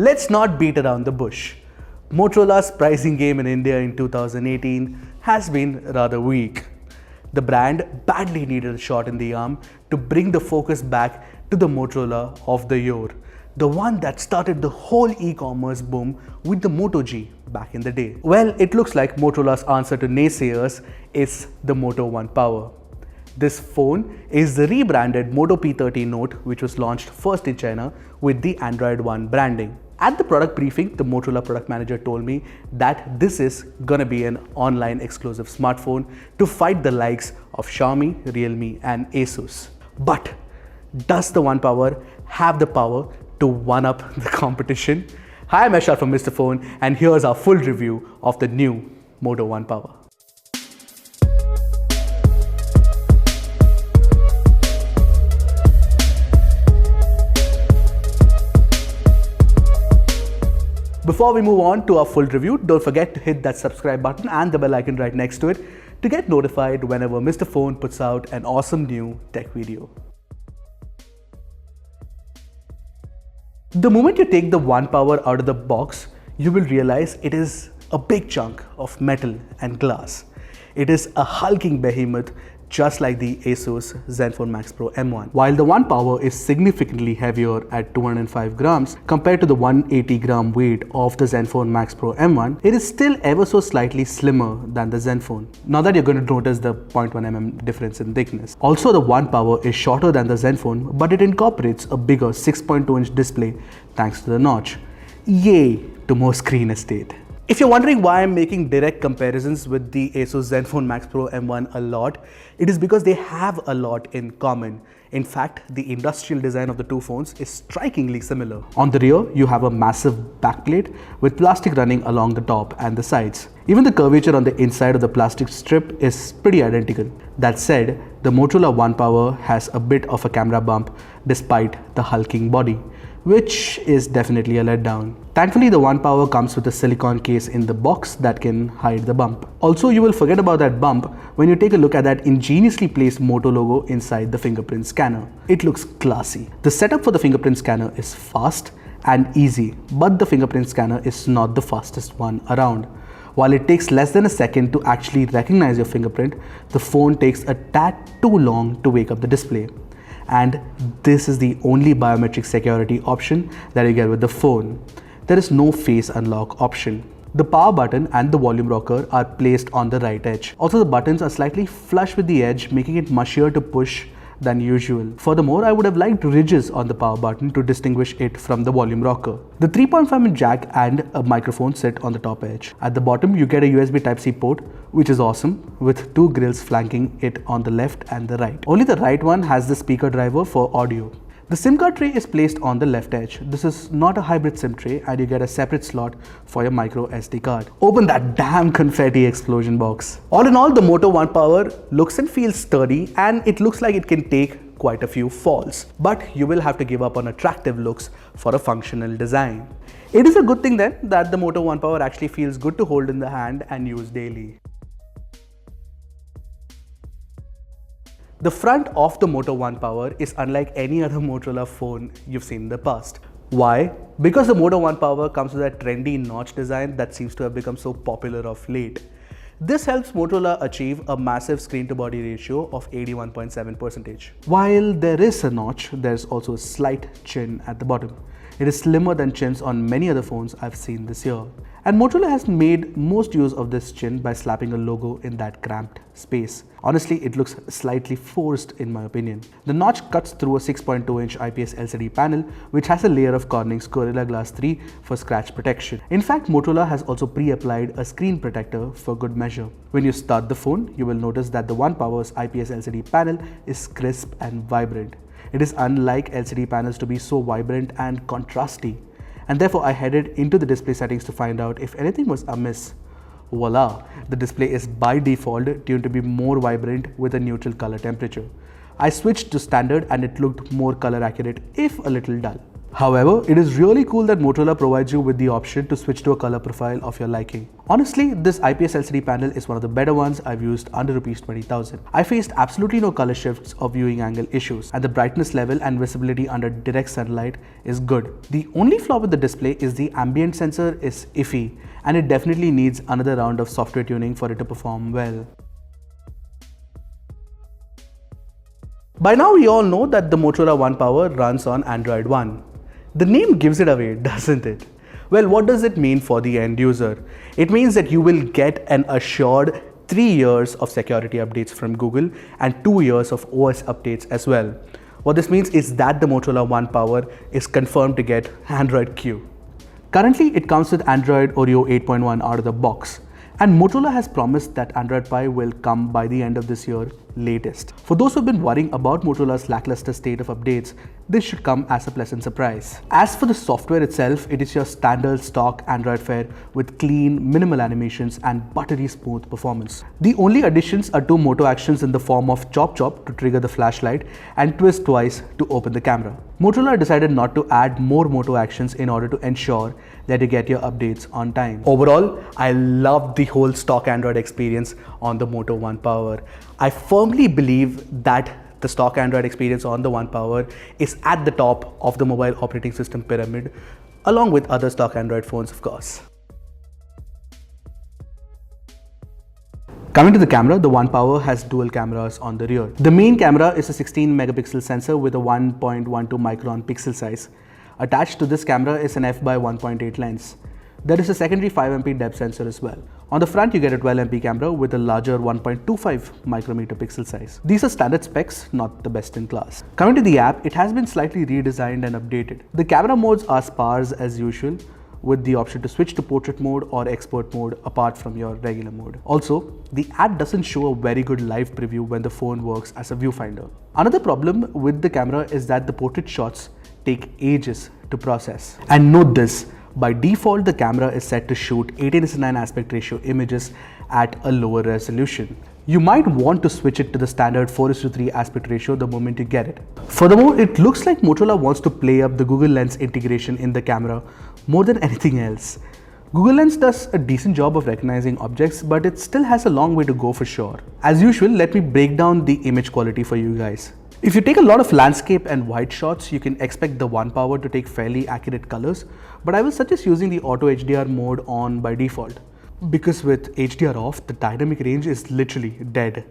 Let's not beat around the bush. Motorola's pricing game in India in 2018 has been rather weak. The brand badly needed a shot in the arm to bring the focus back to the Motorola of the yore, the one that started the whole e-commerce boom with the Moto G back in the day. Well, it looks like Motorola's answer to naysayers is the Moto One Power. This phone is the rebranded Moto P30 Note, which was launched first in China with the Android One branding. At the product briefing, the Motorola product manager told me that this is gonna be an online exclusive smartphone to fight the likes of Xiaomi, Realme and Asus. But does the One Power have the power to one-up the competition? Hi, I'm Ershad from Mr. Phone, and here's our full review of the new Moto One Power. Before we move on to our full review, don't forget to hit that subscribe button and the bell icon right next to it to get notified whenever Mr. Phone puts out an awesome new tech video. The moment you take the One Power out of the box, you will realize it is a big chunk of metal and glass. It is a hulking behemoth just like the Asus Zenfone Max Pro M1. While the One Power is significantly heavier at 205 grams compared to the 180 gram weight of the Zenfone Max Pro M1, it is still ever so slightly slimmer than the Zenfone. Now that you're going to notice the 0.1 mm difference in thickness. Also, the One Power is shorter than the Zenfone, but it incorporates a bigger 6.2 inch display thanks to the notch. Yay to more screen estate. If you're wondering why I'm making direct comparisons with the Asus Zenfone Max Pro M1 a lot, it is because they have a lot in common. In fact, the industrial design of the two phones is strikingly similar. On the rear, you have a massive backplate with plastic running along the top and the sides. Even the curvature on the inside of the plastic strip is pretty identical. That said, the Motorola One Power has a bit of a camera bump despite the hulking body, which is definitely a letdown. Thankfully, the One Power comes with a silicone case in the box that can hide the bump. Also, you will forget about that bump when you take a look at that ingeniously placed Moto logo inside the fingerprint scanner. It looks classy. The setup for the fingerprint scanner is fast and easy, but the fingerprint scanner is not the fastest one around. While it takes less than a second to actually recognize your fingerprint, the phone takes a tad too long to wake up the display. And this is the only biometric security option that you get with the phone. There is no face unlock option. The power button and the volume rocker are placed on the right edge. Also, the buttons are slightly flush with the edge, making it mushier to push than usual. Furthermore, I would have liked ridges on the power button to distinguish it from the volume rocker. The 3.5 jack and a microphone sit on the top edge. At the bottom, you get a USB Type-C port, which is awesome, with two grills flanking it on the left and the right. Only the right one has the speaker driver for audio. The SIM card tray is placed on the left edge. This is not a hybrid SIM tray, and you get a separate slot for your micro SD card. Open that damn confetti explosion box. All in all, the Moto One Power looks and feels sturdy, and it looks like it can take quite a few falls. But you will have to give up on attractive looks for a functional design. It is a good thing then that the Moto One Power actually feels good to hold in the hand and use daily. The front of the Moto One Power is unlike any other Motorola phone you've seen in the past. Why? Because the Moto One Power comes with a trendy notch design that seems to have become so popular of late. This helps Motorola achieve a massive screen-to-body ratio of 81.7%. While there is a notch, there's also a slight chin at the bottom. It is slimmer than chins on many other phones I've seen this year. And Motorola has made most use of this chin by slapping a logo in that cramped space. Honestly, it looks slightly forced in my opinion. The notch cuts through a 6.2 inch IPS LCD panel, which has a layer of Corning's Gorilla Glass 3 for scratch protection. In fact, Motorola has also pre-applied a screen protector for good measure. When you start the phone, you will notice that the One Power's IPS LCD panel is crisp and vibrant. It is unlike LCD panels to be so vibrant and contrasty. And therefore I headed into the display settings to find out if anything was amiss. Voila! The display is by default tuned to be more vibrant with a neutral color temperature. I switched to standard and it looked more color accurate if a little dull. However, it is really cool that Motorola provides you with the option to switch to a color profile of your liking. Honestly, this IPS LCD panel is one of the better ones I've used under ₹20,000. I faced absolutely no color shifts or viewing angle issues, and the brightness level and visibility under direct sunlight is good. The only flaw with the display is the ambient sensor is iffy, and it definitely needs another round of software tuning for it to perform well. By now, we all know that the Motorola One Power runs on Android One. The name gives it away, doesn't it? Well, what does it mean for the end user? It means that you will get an assured 3 years of security updates from Google and 2 years of OS updates as well. What this means is that the Motorola One Power is confirmed to get Android Q. Currently, it comes with Android OREO 8.1 out of the box. And Motorola has promised that Android Pie will come by the end of this year latest. For those who've been worrying about Motorola's lackluster state of updates, this should come as a pleasant surprise. As for the software itself, it is your standard stock Android fare with clean, minimal animations and buttery smooth performance. The only additions are 2 Moto Actions in the form of chop chop to trigger the flashlight and twist twice to open the camera. Motorola decided not to add more Moto Actions in order to ensure that you get your updates on time. Overall, I love the whole stock Android experience on the Moto One Power. I firmly believe that the stock Android experience on the One Power is at the top of the mobile operating system pyramid, along with other stock Android phones, of course. Coming to the camera, the One Power has dual cameras on the rear. The main camera is a 16 megapixel sensor with a 1.12 micron pixel size. Attached to this camera is an f/1.8 lens. There is a secondary 5MP depth sensor as well. On the front, you get a 12MP camera with a larger 1.25 micrometer pixel size. These are standard specs, not the best in class. Coming to the app, it has been slightly redesigned and updated. The camera modes are sparse as usual, with the option to switch to portrait mode or expert mode apart from your regular mode. Also, the app doesn't show a very good live preview when the phone works as a viewfinder. Another problem with the camera is that the portrait shots take ages to process. And note this, by default, the camera is set to shoot 18:9 aspect ratio images at a lower resolution. You might want to switch it to the standard 4:3 aspect ratio the moment you get it. Furthermore, it looks like Motorola wants to play up the Google Lens integration in the camera more than anything else. Google Lens does a decent job of recognizing objects, but it still has a long way to go for sure. As usual, let me break down the image quality for you guys. If you take a lot of landscape and wide shots, you can expect the One Power to take fairly accurate colors, but I will suggest using the Auto HDR mode on by default, because with HDR off, the dynamic range is literally dead.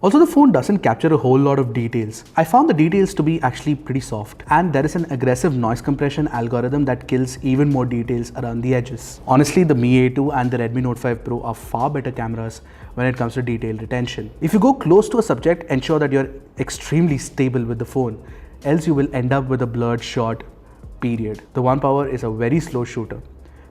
Also, the phone doesn't capture a whole lot of details. I found the details to be actually pretty soft, and there is an aggressive noise compression algorithm that kills even more details around the edges. Honestly, the Mi A2 and the Redmi Note 5 Pro are far better cameras when it comes to detail retention. If you go close to a subject, ensure that you're extremely stable with the phone, else you will end up with a blurred shot, period. The One Power is a very slow shooter.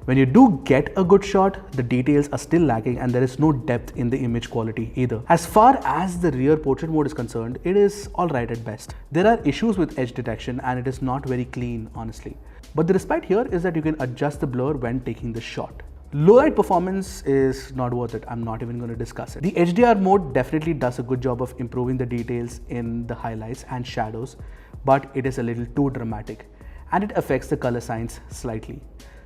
When you do get a good shot, the details are still lacking and there is no depth in the image quality either. As far as the rear portrait mode is concerned, it is alright at best. There are issues with edge detection and it is not very clean, honestly. But the respite here is that you can adjust the blur when taking the shot. Low light performance is not worth it. I'm not even going to discuss it. The HDR mode definitely does a good job of improving the details in the highlights and shadows, but it is a little too dramatic and it affects the color science slightly.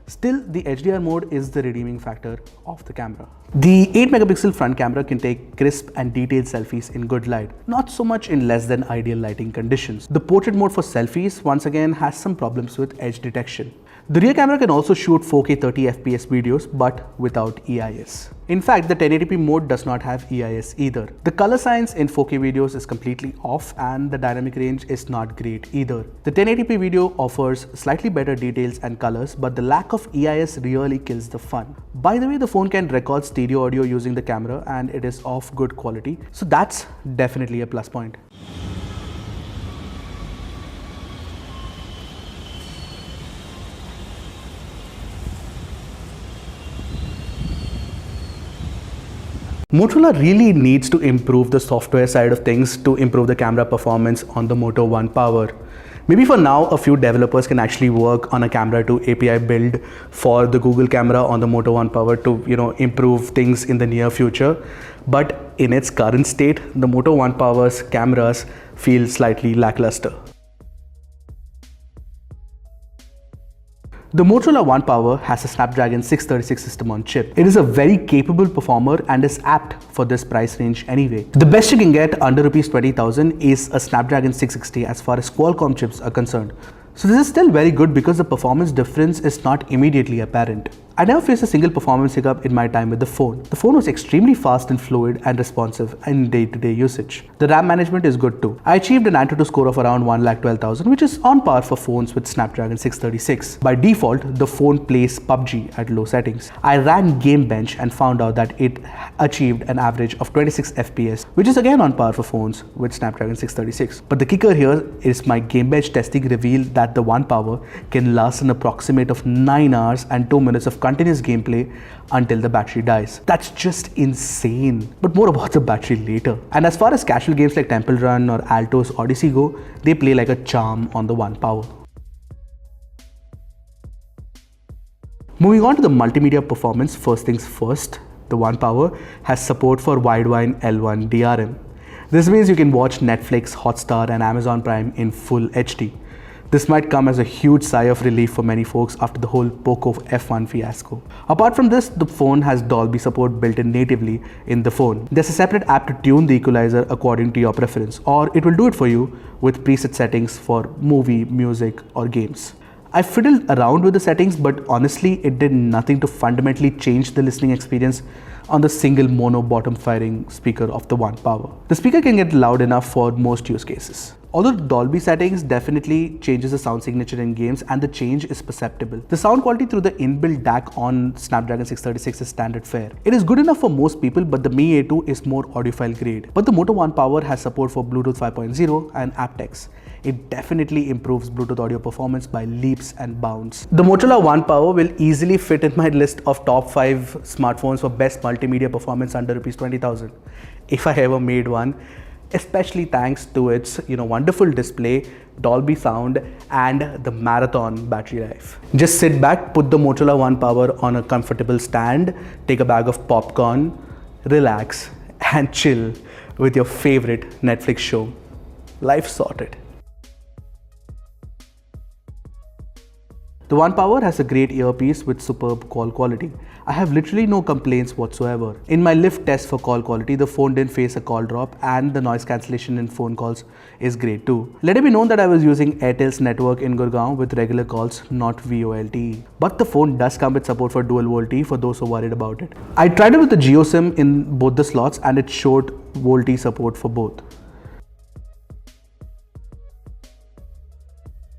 Still, the HDR mode is the redeeming factor of the camera. The 8 megapixel front camera can take crisp and detailed selfies in good light, not so much in less than ideal lighting conditions. The portrait mode for selfies once again has some problems with edge detection. The rear camera can also shoot 4K 30 FPS videos but without EIS. In fact, the 1080p mode does not have EIS either. The color science in 4K videos is completely off and the dynamic range is not great either. The 1080p video offers slightly better details and colors, but the lack of EIS really kills the fun. By the way, the phone can record stereo audio using the camera and it is of good quality, so that's definitely a plus point. Motorola really needs to improve the software side of things to improve the camera performance on the Moto One Power. Maybe for now, a few developers can actually work on a camera to API build for the Google camera on the Moto One Power to, improve things in the near future. But in its current state, the Moto One Power's cameras feel slightly lackluster. The Motorola One Power has a Snapdragon 636 system on chip. It is a very capable performer and is apt for this price range anyway. The best you can get under Rs 20,000 is a Snapdragon 660 as far as Qualcomm chips are concerned. So this is still very good because the performance difference is not immediately apparent. I never faced a single performance hiccup in my time with the phone. The phone was extremely fast and fluid and responsive in day-to-day usage. The RAM management is good too. I achieved an Antutu score of around 1,12,000, which is on par for phones with Snapdragon 636. By default, the phone plays PUBG at low settings. I ran Game Bench and found out that it achieved an average of 26 FPS, which is again on par for phones with Snapdragon 636. But the kicker here is my Game Bench testing revealed that the One Power can last an approximate of 9 hours and 2 minutes of continuous gameplay until the battery dies. That's just insane. But more about the battery later. And as far as casual games like Temple Run or Alto's Odyssey go, they play like a charm on the One Power. Moving on to the multimedia performance, first things first, the One Power has support for wideband L1 DRM. This means you can watch Netflix, Hotstar and Amazon Prime in full HD. This might come as a huge sigh of relief for many folks after the whole OPPO F7 fiasco. Apart from this, the phone has Dolby support built in natively in the phone. There's a separate app to tune the equalizer according to your preference, or it will do it for you with preset settings for movie, music or games. I fiddled around with the settings, but honestly it did nothing to fundamentally change the listening experience on the single mono bottom firing speaker of the One Power. The speaker can get loud enough for most use cases. Although the Dolby settings definitely changes the sound signature in games and the change is perceptible. The sound quality through the inbuilt DAC on Snapdragon 636 is standard fare. It is good enough for most people, but the Mi A2 is more audiophile grade. But the Moto One Power has support for Bluetooth 5.0 and aptX. It definitely improves Bluetooth audio performance by leaps and bounds. The Motorola One Power will easily fit in my list of top 5 smartphones for best multimedia performance under Rs 20,000, if I ever made one. Especially thanks to its wonderful display, Dolby sound and the marathon battery life. Just sit back, put the Motorola One Power on a comfortable stand, take a bag of popcorn, relax and chill with your favorite Netflix show. Life sorted. The One Power has a great earpiece with superb call quality. I have literally no complaints whatsoever. In my lift test for call quality, the phone didn't face a call drop and the noise cancellation in phone calls is great too. Let it be known that I was using Airtel's network in Gurgaon with regular calls, not VoLTE. But the phone does come with support for dual VoLTE for those who are worried about it. I tried it with the Jio SIM in both the slots and it showed VoLTE support for both.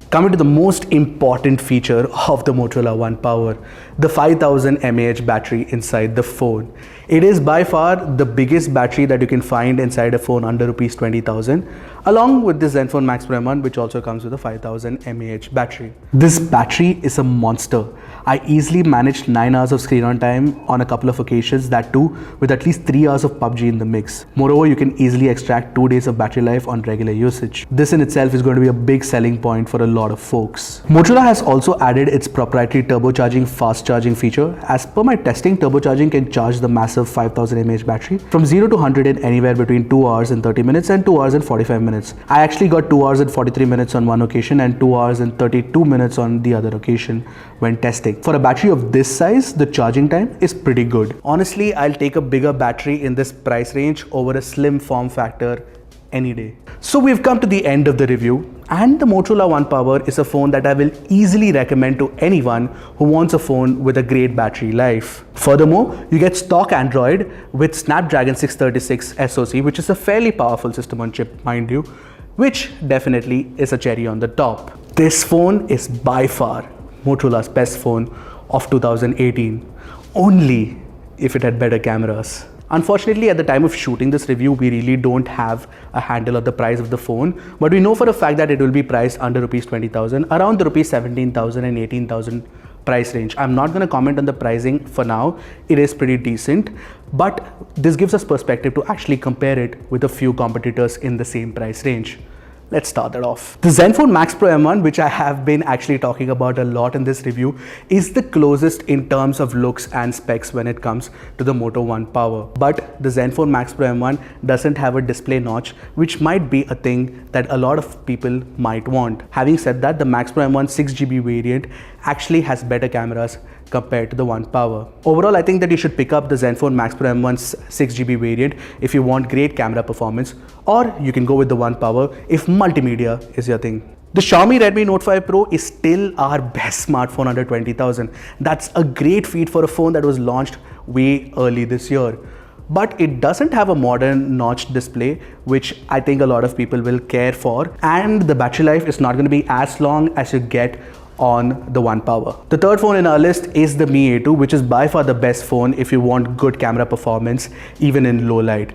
Coming to the most important feature of the Motorola One Power, the 5000 mAh battery inside the phone. It is by far the biggest battery that you can find inside a phone under Rs 20,000, along with the Zenfone Max Pro M1, which also comes with a 5000 mAh battery. This battery is a monster. I easily managed 9 hours of screen on time on a couple of occasions, that too with at least 3 hours of PUBG in the mix. Moreover, you can easily extract 2 days of battery life on regular usage. This in itself is going to be a big selling point for a lot of folks. Motorola has also added its proprietary turbocharging fast charging feature. As per my testing, turbocharging can charge the massive 5000 mAh battery from 0 to 100 in anywhere between 2 hours and 30 minutes and 2 hours and 45 minutes. I actually got 2 hours and 43 minutes on one occasion and 2 hours and 32 minutes on the other occasion when testing. For a battery of this size, the charging time is pretty good. Honestly, I'll take a bigger battery in this price range over a slim form factor any day. So we've come to the end of the review, and the Motorola One Power is a phone that I will easily recommend to anyone who wants a phone with a great battery life. Furthermore, you get stock Android with Snapdragon 636 SoC, which is a fairly powerful system on chip, mind you, which definitely is a cherry on the top. This phone is by far Motorola's best phone of 2018, only if it had better cameras. Unfortunately, at the time of shooting this review, we really don't have a handle on the price of the phone, but we know for a fact that it will be priced under Rs 20,000, around the Rs 17,000 and 18,000 price range. I'm not going to comment on the pricing for now. It is pretty decent, but this gives us perspective to actually compare it with a few competitors in the same price range. Let's start that off. The Zenfone Max Pro M1, which I have been actually talking about a lot in this review, is the closest in terms of looks and specs when it comes to the Moto One Power. But the Zenfone Max Pro M1 doesn't have a display notch, which might be a thing that a lot of people might want. Having said that, the Max Pro M1 6GB variant actually has better cameras compared to the One Power. Overall, I think that you should pick up the Zenfone Max Pro M1's 6GB variant if you want great camera performance, or you can go with the One Power if multimedia is your thing. The Xiaomi Redmi Note 5 Pro is still our best smartphone under 20,000. That's a great feat for a phone that was launched way early this year. But it doesn't have a modern notched display, which I think a lot of people will care for, and the battery life is not going to be as long as you get on the One Power. The third phone in our list is the Mi A2, which is by far the best phone if you want good camera performance even in low light.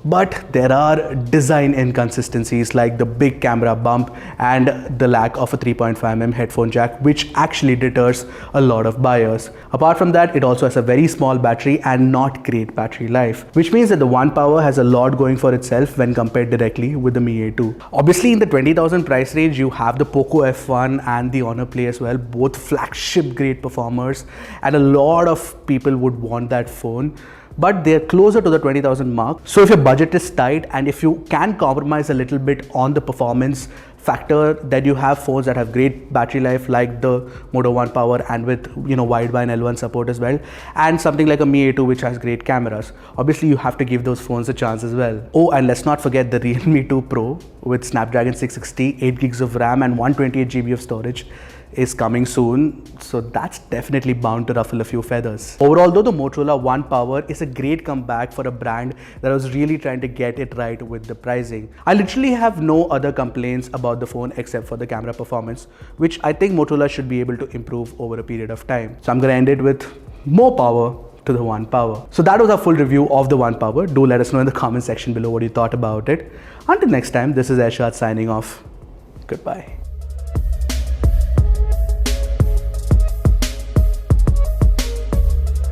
But there are design inconsistencies like the big camera bump and the lack of a 3.5mm headphone jack, which actually deters a lot of buyers. Apart from that, it also has a very small battery and not great battery life, which means that the One Power has a lot going for itself when compared directly with the Mi A2. Obviously, in the 20,000 price range, you have the POCO F1 and the Honor Play as well, both flagship grade performers, and a lot of people would want that phone. But they're closer to the 20,000 mark. So if your budget is tight and if you can compromise a little bit on the performance factor, that you have phones that have great battery life like the Moto One Power and with wideband L1 support as well, and something like a Mi A2 which has great cameras. Obviously, you have to give those phones a chance as well. Oh, and let's not forget the Realme 2 Pro with Snapdragon 660, 8 gigs of RAM and 128GB of storage is coming soon, so that's definitely bound to ruffle a few feathers. Overall though, the Motorola One Power is a great comeback for a brand that was really trying to get it right with the pricing. I literally have no other complaints about the phone except for the camera performance, which I think Motorola should be able to improve over a period of time. So I'm gonna end it with more power to the One Power. So that was our full review of the One Power. Do let us know in the comment section below what you thought about it. Until next time, this is Ershad signing off. Goodbye.